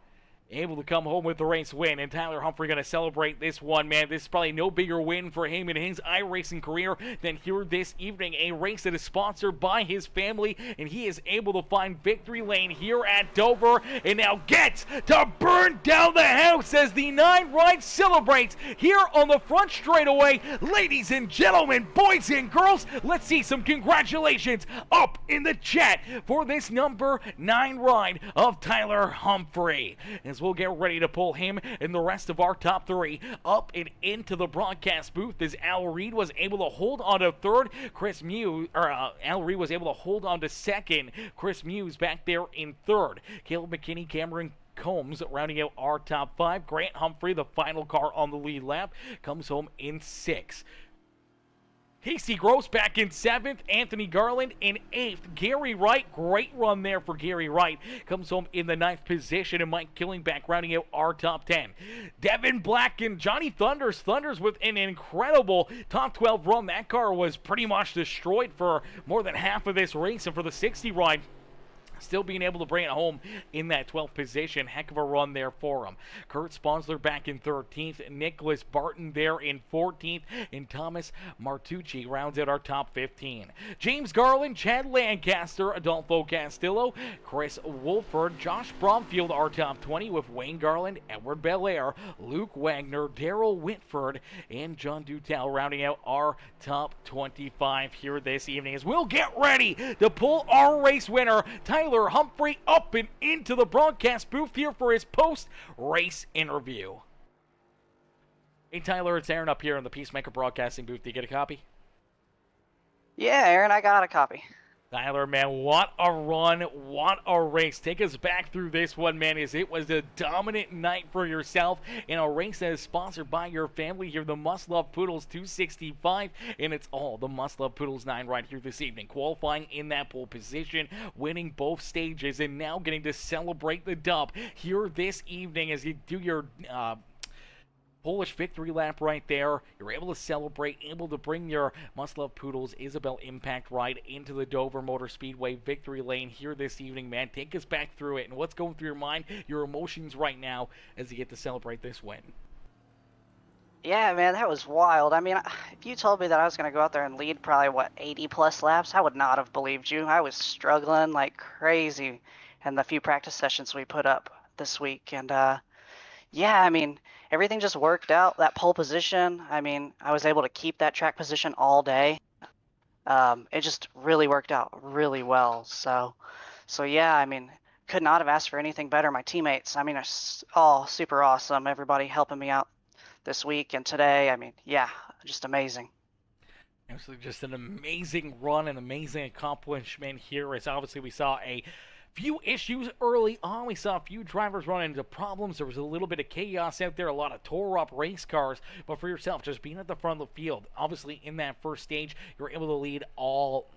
able to come home with the race win, and Tyler Humphrey going to celebrate this one, man. This is probably no bigger win for him in his iRacing career than here this evening. A race that is sponsored by his family, and he is able to find victory lane here at Dover, and now gets to burn down the house as the 9 ride celebrates here on the front straightaway. Ladies and gentlemen, boys and girls, let's see some congratulations up in the chat for this number 9 ride of Tyler Humphrey, as we'll get ready to pull him and the rest of our top 3 up and into the broadcast booth, as Al Reed was able to hold on to 3rd. Al Reed was able to hold on to 2nd. Chris Muse back there in 3rd. Caleb McKinney, Cameron Combs rounding out our top 5. Grant Humphrey, the final car on the lead lap, comes home in 6th. Casey Gross back in 7th, Anthony Garland in 8th, Gary Wright, great run there for Gary Wright, comes home in the 9th position, and Mike Killingback rounding out our top 10. Devin Black and Johnny Thunders with an incredible top 12 run. That car was pretty much destroyed for more than half of this race, and for the 60 ride, still being able to bring it home in that 12th position. Heck of a run there for him. Kurt Sponsler back in 13th. Nicholas Barton there in 14th. And Thomas Martucci rounds out our top 15. James Garland, Chad Lancaster, Adolfo Castillo, Chris Wolford, Josh Bromfield our top 20, with Wayne Garland, Edward Belair, Luke Wagner, Daryl Whitford, and John Dutal rounding out our top 25 here this evening, as we'll get ready to pull our race winner, Tyler Humphrey, up and into the broadcast booth here for his post-race interview. Hey Tyler, it's Aaron up here in the Peacemaker Broadcasting booth. Did you get a copy? Yeah, Aaron, I got a copy. Tyler, man, what a run, what a race. Take us back through this one, man, as it was a dominant night for yourself in a race that is sponsored by your family here, the Must Love Poodles 265, and it's all the Must Love Poodles 9 right here this evening, qualifying in that pole position, winning both stages, and now getting to celebrate the dub here this evening as you do your Polish victory lap right there. You're able to celebrate, able to bring your Must Love Poodles Isabel Impact ride into the Dover Motor Speedway victory lane here this evening, man. Take us back through it and what's going through your mind, your emotions right now as you get to celebrate this win. Yeah, man, that was wild. I mean, if you told me that I was going to go out there and lead probably, 80-plus laps, I would not have believed you. I was struggling like crazy in the few practice sessions we put up this week. And, yeah, I mean, everything just worked out. That pole position, I mean, I was able to keep that track position all day. It just really worked out really well. So yeah, I mean, could not have asked for anything better. My teammates, I mean, are all super awesome. Everybody helping me out this week and today. I mean, yeah, just amazing. Absolutely, just an amazing run, an amazing accomplishment here. As obviously we saw a Few issues early on. We saw a few drivers run into problems. There was a little bit of chaos out there, a lot of tore up race cars. But for yourself, just being at the front of the field, obviously in that first stage, you were able to lead all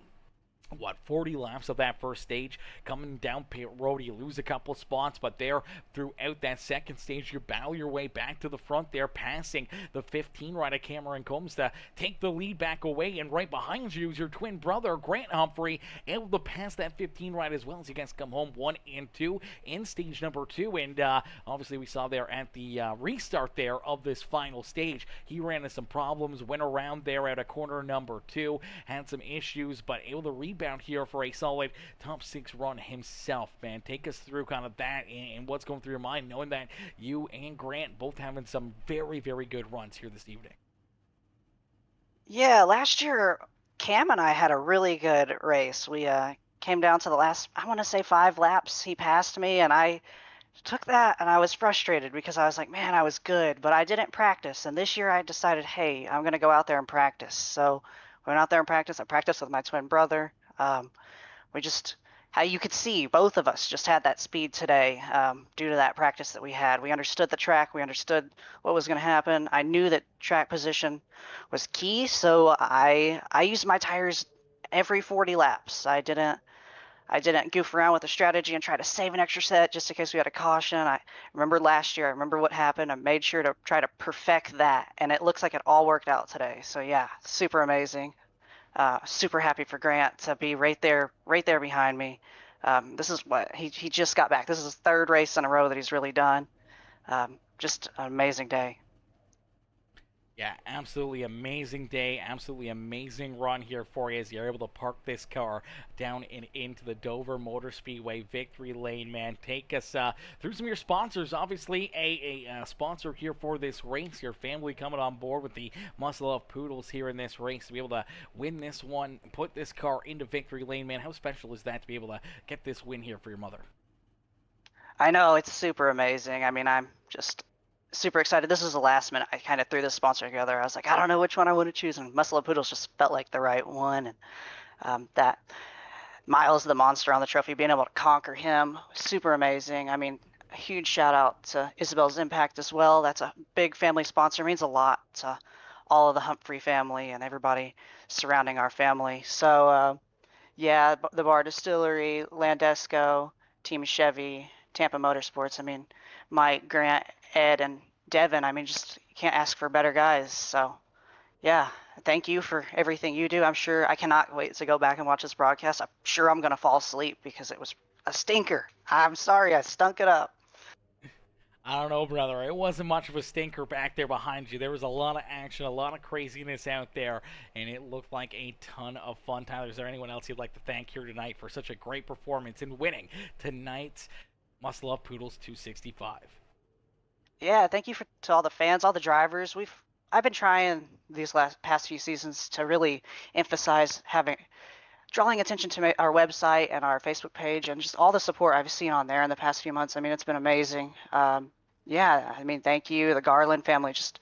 40 laps of that first stage. Coming down pit road, you lose a couple spots, but there throughout that second stage, you battle your way back to the front there, passing the 15 rider Cameron Combs to take the lead back away. And right behind you is your twin brother Grant Humphrey, able to pass that 15 ride as well, as you guys come home 1 and 2 in stage number 2. And obviously we saw there at the restart there of this final stage, he ran into some problems, went around there at a corner number 2, had some issues, but able to rebound here for a solid top 6 run himself, man. Take us through kind of that and what's going through your mind, knowing that you and Grant both having some very, very good runs here this evening. Yeah, last year Cam and I had a really good race. We came down to the last, I want to say 5 laps. He passed me, and I took that, and I was frustrated because I was like, man, I was good, but I didn't practice. And this year I decided, hey, I'm going to go out there and practice. So we went out there and practiced. I practiced with my twin brother. We just, how you could see, both of us just had that speed today due to that practice that we had. We understood the track. We understood what was going to happen. I knew that track position was key, so I used my tires every 40 laps. I didn't goof around with the strategy and try to save an extra set just in case we had a caution. I remember last year, I remember what happened. I made sure to try to perfect that, and it looks like it all worked out today. So yeah, super amazing. Super happy for Grant to be right there behind me. This is what he just got back. This is his 3rd race in a row that he's really done. Just an amazing day. Yeah, absolutely amazing day, absolutely amazing run here for you as you're able to park this car down and into the Dover Motor Speedway victory lane, man. Take us through some of your sponsors. Obviously, a sponsor here for this race, your family coming on board with the Must Love Poodles here in this race to be able to win this one, put this car into victory lane, man. How special is that to be able to get this win here for your mother? I know, it's super amazing. I mean, I'm just super excited. This is the last minute. I kind of threw this sponsor together. I was like, I don't know which one I want to choose, and Must Love Poodles just felt like the right one. And that Miles the Monster on the trophy, being able to conquer him, super amazing. I mean, a huge shout out to Isabel's Impact as well. That's a big family sponsor. It means a lot to all of the Humphrey family and everybody surrounding our family. So yeah, the Bar Distillery, Landesco, Team Chevy, Tampa Motorsports. I mean, Mike, Grant, Ed, and Devin. I mean, just you can't ask for better guys. So, yeah, thank you for everything you do. I'm sure I cannot wait to go back and watch this broadcast. I'm sure I'm going to fall asleep because it was a stinker. I'm sorry, I stunk it up. I don't know, brother. It wasn't much of a stinker back there behind you. There was a lot of action, a lot of craziness out there, and it looked like a ton of fun. Tyler, is there anyone else you'd like to thank here tonight for such a great performance in winning tonight's Must Love Poodles 265? Yeah, thank you to all the fans, all the drivers. I've been trying these past few seasons to really emphasize drawing attention to our website and our Facebook page, and just all the support I've seen on there in the past few months. I mean, it's been amazing. Yeah, I mean, thank you, the Garland family, just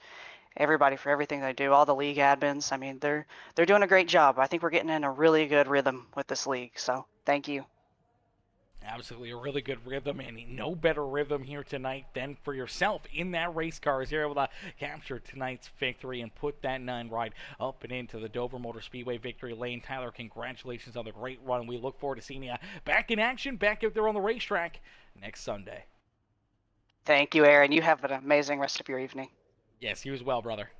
everybody for everything they do, all the league admins. I mean, they're doing a great job. I think we're getting in a really good rhythm with this league. So thank you. Absolutely a really good rhythm, and no better rhythm here tonight than for yourself in that race car as you're able to capture tonight's victory and put that 9 ride up and into the Dover Motor Speedway victory lane. Tyler, congratulations on the great run. We look forward to seeing you back in action, back out there on the racetrack next Sunday. Thank you, Aaron. You have an amazing rest of your evening. Yes, you as well, brother.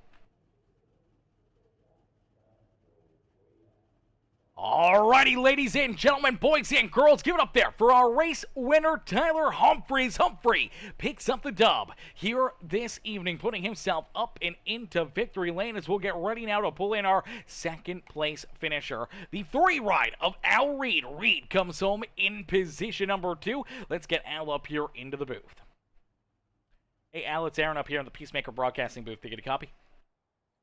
Alrighty, ladies and gentlemen, boys and girls, give it up there for our race winner, Tyler Humphreys. Humphrey picks up the dub here this evening, putting himself up and into victory lane as we'll get ready now to pull in our second place finisher. The 3 ride of Al Reed. Reed comes home in position number 2. Let's get Al up here into the booth. Hey, Al, it's Aaron up here in the Peacemaker Broadcasting booth. Did you get a copy?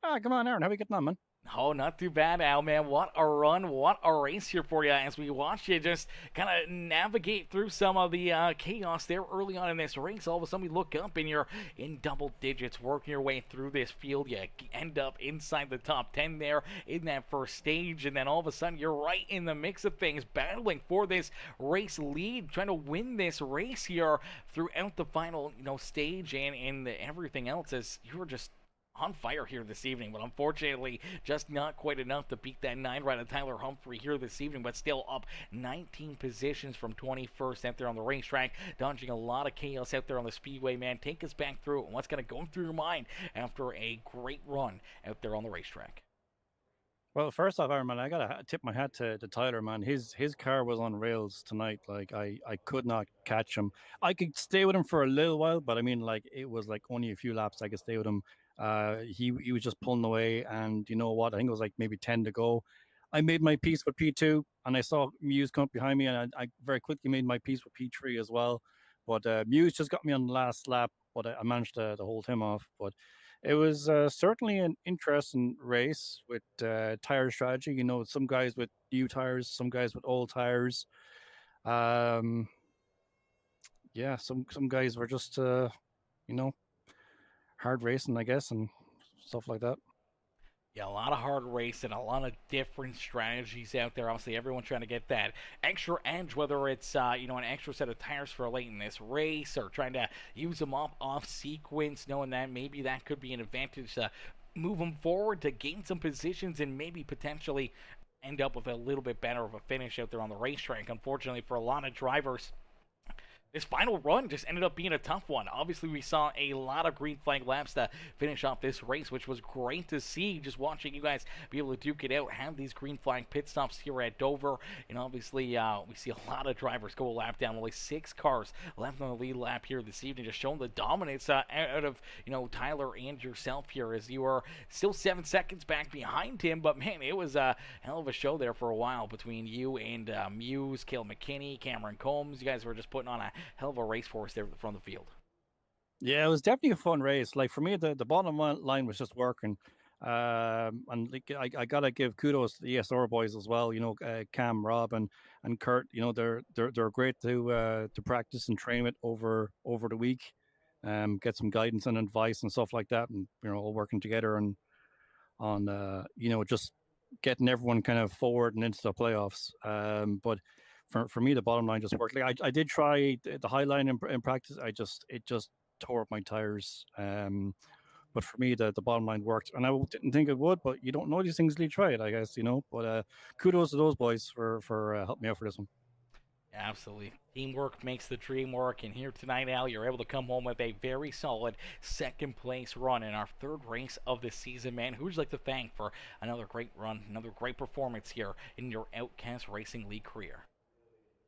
Come on, Aaron. How are we getting on, man? Oh, not too bad, Al, man. What a run, what a race here for you as we watch you just kind of navigate through some of the chaos there early on in this race. All of a sudden, we look up and you're in double digits, working your way through this field. You end up inside the top 10 there in that first stage, and then all of a sudden, you're right in the mix of things, battling for this race lead, trying to win this race here throughout the final, stage and everything else as you were just on fire here this evening, but unfortunately just not quite enough to beat that 9 right of Tyler Humphrey here this evening, but still up 19 positions from 21st out there on the racetrack, dodging a lot of chaos out there on the Speedway, man. Take us back through it and what's going to go through your mind after a great run out there on the racetrack. Well, first off, Iron Man, I gotta tip my hat to Tyler, man. His car was on rails tonight. Like I could not catch him. I could stay with him for a little while, but I mean, like it was like only a few laps I could stay with him. He was just pulling away, and you know what? I think it was like maybe 10 to go. I made my peace with P2, and I saw Muse come up behind me, and I very quickly made my peace with P3 as well. But Muse just got me on the last lap, but I managed to hold him off. But it was certainly an interesting race with tire strategy. You know, some guys with new tires, some guys with old tires. Yeah, some guys were just hard racing, I guess, and stuff like that. Yeah, a lot of hard racing, a lot of different strategies out there. Obviously, everyone's trying to get that extra edge, whether it's an extra set of tires for late in this race or trying to use them up off sequence, knowing that maybe that could be an advantage to move them forward to gain some positions and maybe potentially end up with a little bit better of a finish out there on the racetrack. Unfortunately, for a lot of drivers, this final run just ended up being a tough one. Obviously, we saw a lot of green flag laps to finish off this race, which was great to see. Just watching you guys be able to duke it out, have these green flag pit stops here at Dover. And obviously, we see a lot of drivers go a lap down. Only 6 cars left on the lead lap here this evening, just showing the dominance out of, Tyler and yourself here, as you are still 7 seconds back behind him. But, man, it was a hell of a show there for a while between you and Muse, Cale McKinney, Cameron Combs. You guys were just putting on a hell of a race for us there from the field. Yeah, it was definitely a fun race. Like for me, the bottom line was just working. And like I gotta give kudos to the ESR boys as well. You know, Cam, Rob, and Kurt. You know, they're great to practice and train with over the week. Get some guidance and advice and stuff like that, and all working together and on just getting everyone kind of forward and into the playoffs. But for me, the bottom line just worked. Like I did try the high line in practice. It just tore up my tires. But for me, the bottom line worked, and I didn't think it would. But you don't know these things until you try it, I guess. But kudos to those boys for helping me out for this one. Absolutely. Teamwork makes the dream work. And here tonight, Al, you're able to come home with a very solid second place run in our 3rd race of the season, man. Who would you like to thank for another great run, another great performance here in your Outcast Racing League career?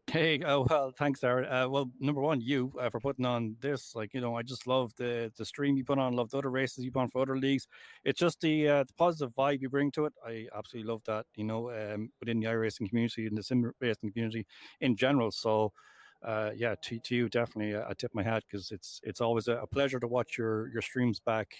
Hey, well, thanks, Aaron. Well, number one, you for putting on this. Like, I just love the stream you put on, love the other races you put on for other leagues. It's just the positive vibe you bring to it. I absolutely love that, within the iRacing community and the sim racing community in general. So, yeah, to you, definitely, I tip my hat because it's always a pleasure to watch your streams back,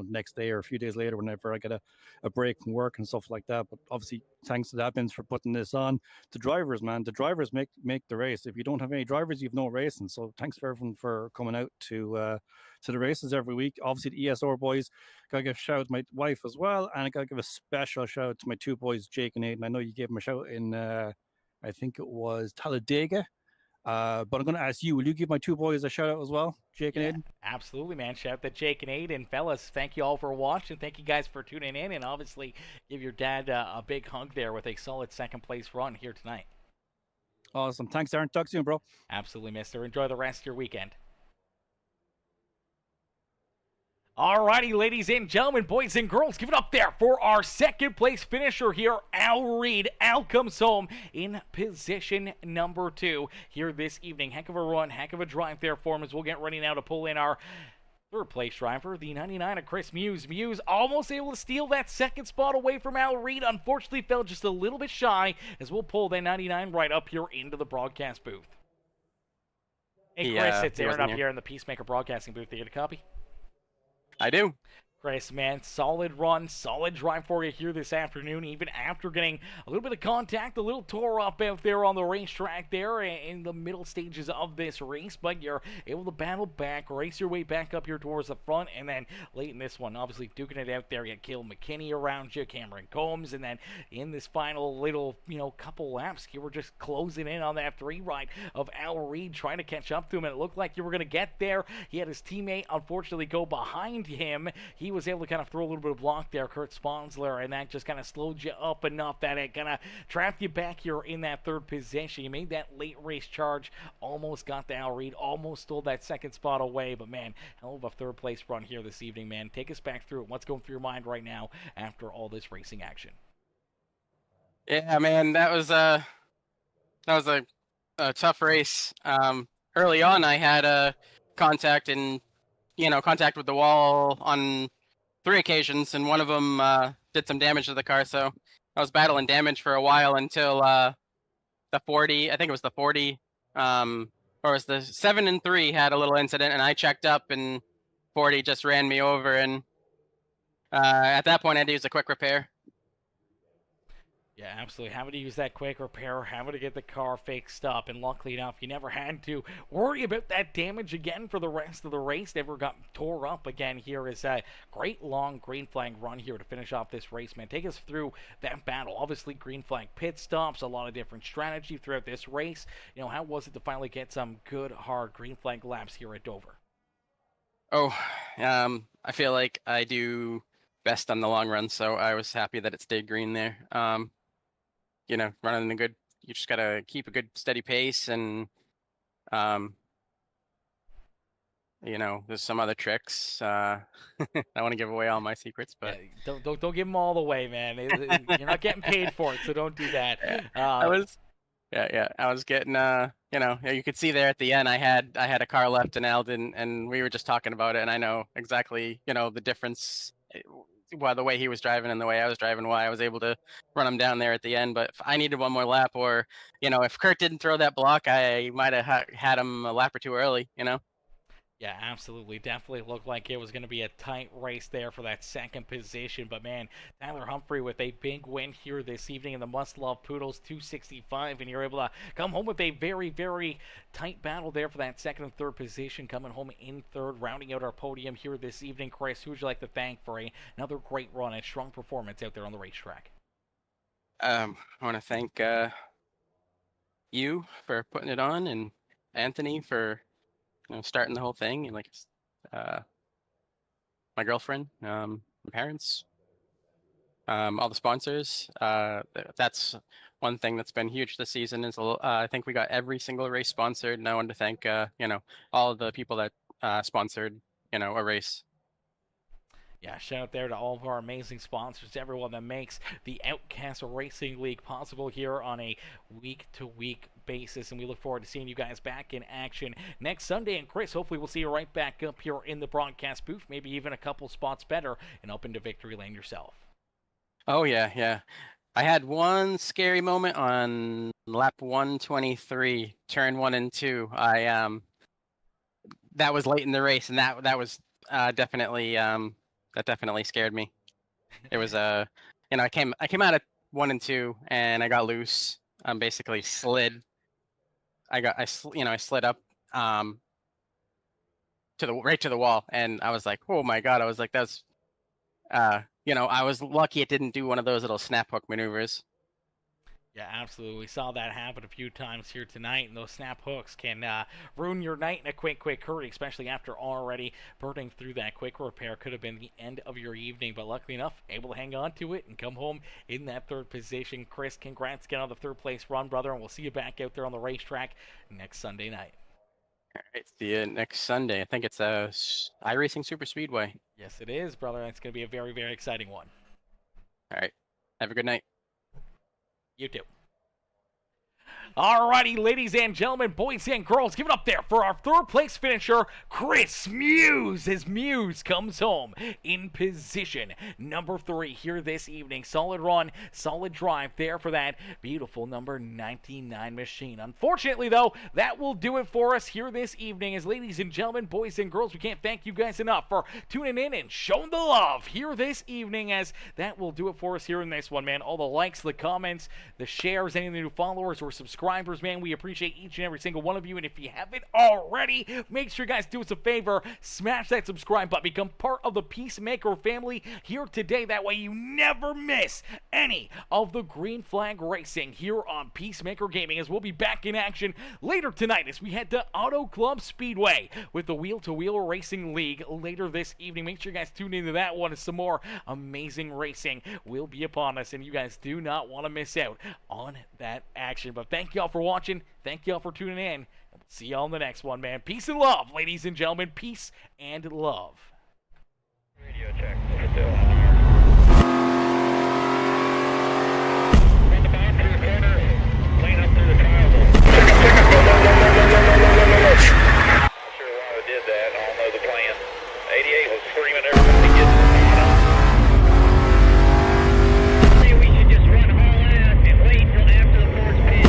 next day or a few days later whenever I get a break from work and stuff like that. But obviously, thanks to the admins for putting this on. The drivers, man, the drivers make the race. If you don't have any drivers, you've no racing. So thanks for everyone for coming out to the races every week. Obviously, the ESR boys, gotta give a shout out to my wife as well, and I gotta give a special shout out to my 2 boys, Jake and Aiden. I know you gave them a shout in, I think it was Talladega. But I'm going to ask you, will you give my 2 boys a shout out as well, Jake and Aiden? Absolutely, man. Shout out to Jake and Aiden. Fellas, thank you all for watching. Thank you guys for tuning in. And obviously, give your dad a big hug there with a solid second place run here tonight. Awesome. Thanks, Aaron. Talk soon, bro. Absolutely, mister. Enjoy the rest of your weekend. Alrighty, ladies and gentlemen, boys and girls, give it up there for our second place finisher here, Al Reed. Al comes home in position number 2 here this evening. Heck of a run, heck of a drive there for him as we'll get ready now to pull in our 3rd place driver, the 99 of Chris Muse. Muse almost able to steal that 2nd spot away from Al Reed. Unfortunately, fell just a little bit shy as we'll pull that 99 right up here into the broadcast booth. Hey, Chris, it's Aaron up here in the Peacemaker broadcasting booth. You get a copy? I do. Chris, man, solid run, solid drive for you here this afternoon, even after getting a little bit of contact, a little tore up out there on the racetrack there in the middle stages of this race, but you're able to battle back, race your way back up here towards the front, and then late in this one, obviously duking it out there, you had Caleb McKinney around you, Cameron Combs, and then in this final little, couple laps, you were just closing in on that 3 ride of Al Reed, trying to catch up to him, and it looked like you were going to get there. He had his teammate, unfortunately, go behind him. He was able to kind of throw a little bit of block there, Kurt Sponsler, and that just kind of slowed you up enough that it kind of trapped you back here in that 3rd position. You made that late race charge, almost got to Al Reed, almost stole that 2nd spot away, but man, hell of a 3rd place run here this evening, man. Take us back through it. What's going through your mind right now after all this racing action? Yeah, man, that was a tough race. Early on, I had a contact with the wall on 3 occasions, and one of them did some damage to the car. So I was battling damage for a while until the 40. I think it was the 40, or it was the 7 and 3 had a little incident, and I checked up, and 40 just ran me over. And at that point, I had to use a quick repair. Yeah, absolutely. Having to use that quick repair, having to get the car fixed up, and luckily enough, you never had to worry about that damage again for the rest of the race. Never got tore up again here. Is a great long green flag run here to finish off this race, man. Take us through that battle. Obviously, green flag pit stops, a lot of different strategy throughout this race. How was it to finally get some good, hard green flag laps here at Dover? Oh, I feel like I do best on the long run, so I was happy that it stayed green there. Running you just gotta keep a good steady pace, and there's some other tricks. I don't want to give away all my secrets, but yeah, don't give them all away, man. You're not getting paid for it, so don't do that. I was getting you could see there at the end I had a car left in Alden, and we were just talking about it, and I know exactly the difference. Well, the way he was driving and the way I was driving, why I was able to run him down there at the end. But if I needed one more lap, or if Kurt didn't throw that block, I might have had him a lap or 2 early. Yeah, absolutely. Definitely looked like it was going to be a tight race there for that 2nd position. But, man, Tyler Humphrey with a big win here this evening in the Must Love Poodles 265. And you're able to come home with a very, very tight battle there for that 2nd and 3rd position. Coming home in 3rd, rounding out our podium here this evening. Chris, who would you like to thank for another great run and strong performance out there on the racetrack? I want to thank you for putting it on, and Anthony for starting the whole thing, and my girlfriend, my parents, all the sponsors. That's one thing that's been huge this season. Is I think we got every single race sponsored, and I wanted to thank all of the people that sponsored a race. Yeah, shout out there to all of our amazing sponsors, everyone that makes the Outcast Racing League possible here on a week-to-week basis, and we look forward to seeing you guys back in action next Sunday. And Chris, hopefully we'll see you right back up here in the broadcast booth, maybe even a couple spots better, and up into victory lane yourself. Oh, yeah. I had one scary moment on lap 123, turn 1 and 2. That was late in the race, and that was definitely that definitely scared me. It was I came out at 1 and 2, and I got loose. Basically slid. I slid up right to the wall, and I was like, oh my god! I was like, that's I was lucky it didn't do one of those little snap hook maneuvers. Yeah, absolutely. We saw that happen a few times here tonight, and those snap hooks can ruin your night in a quick hurry, especially after already burning through that quick repair. Could have been the end of your evening, but luckily enough, able to hang on to it and come home in that 3rd position. Chris, congrats again on the 3rd place run, brother, and we'll see you back out there on the racetrack next Sunday night. All right, see you next Sunday. I think it's iRacing Super Speedway. Yes, it is, brother. It's going to be a very, very exciting one. All right, have a good night. You too. Alrighty, ladies and gentlemen, boys and girls, give it up there for our third place finisher, Chris Muse, as Muse comes home in position number 3 here this evening. Solid run, solid drive there for that beautiful number 99 machine. Unfortunately, though, that will do it for us here this evening. As ladies and gentlemen, boys and girls, we can't thank you guys enough for tuning in and showing the love here this evening, as that will do it for us here in this one, man. All the likes, the comments, the shares, any of the new followers or subscribers, man, we appreciate each and every single one of you. And if you haven't already, make sure you guys do us a favor, smash that subscribe button, become part of the Peacemaker family here today. That way you never miss any of the green flag racing here on Peacemaker Gaming, as we'll be back in action later tonight as we head to Auto Club Speedway with the Wheel-to-Wheel Racing League later this evening. Make sure you guys tune into that one, as some more amazing racing will be upon us, and you guys do not want to miss out on that action. But thank y'all for watching. Thank y'all for tuning in. We'll see y'all in the next one, man. Peace and love, ladies and gentlemen. Peace and love. Radio check. Did that. I don't know the plan. 88 was screaming everybody to get to the bottom. Maybe we should just run all out and wait until after the fourth pit.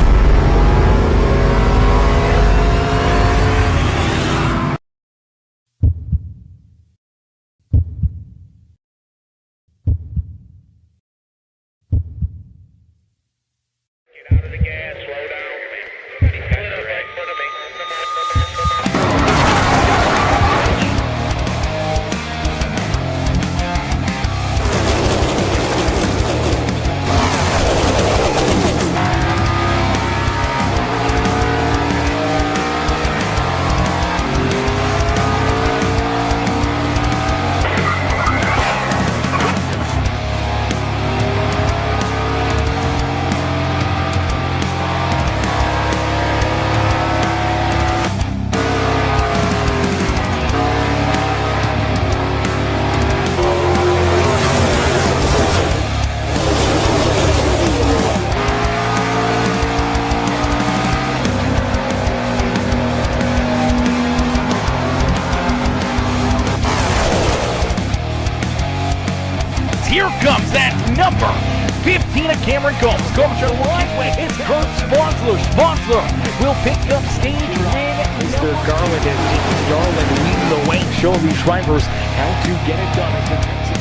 Get out of the gas, slow down. Somebody split up right in front of me. Here comes that number 15 of Cameron Combs. Combs trying to work his way. It's Kurt Sponsler. Sponsler will pick up stage win. Mr. Garland is Garland leading the way, showing these drivers how to get it done.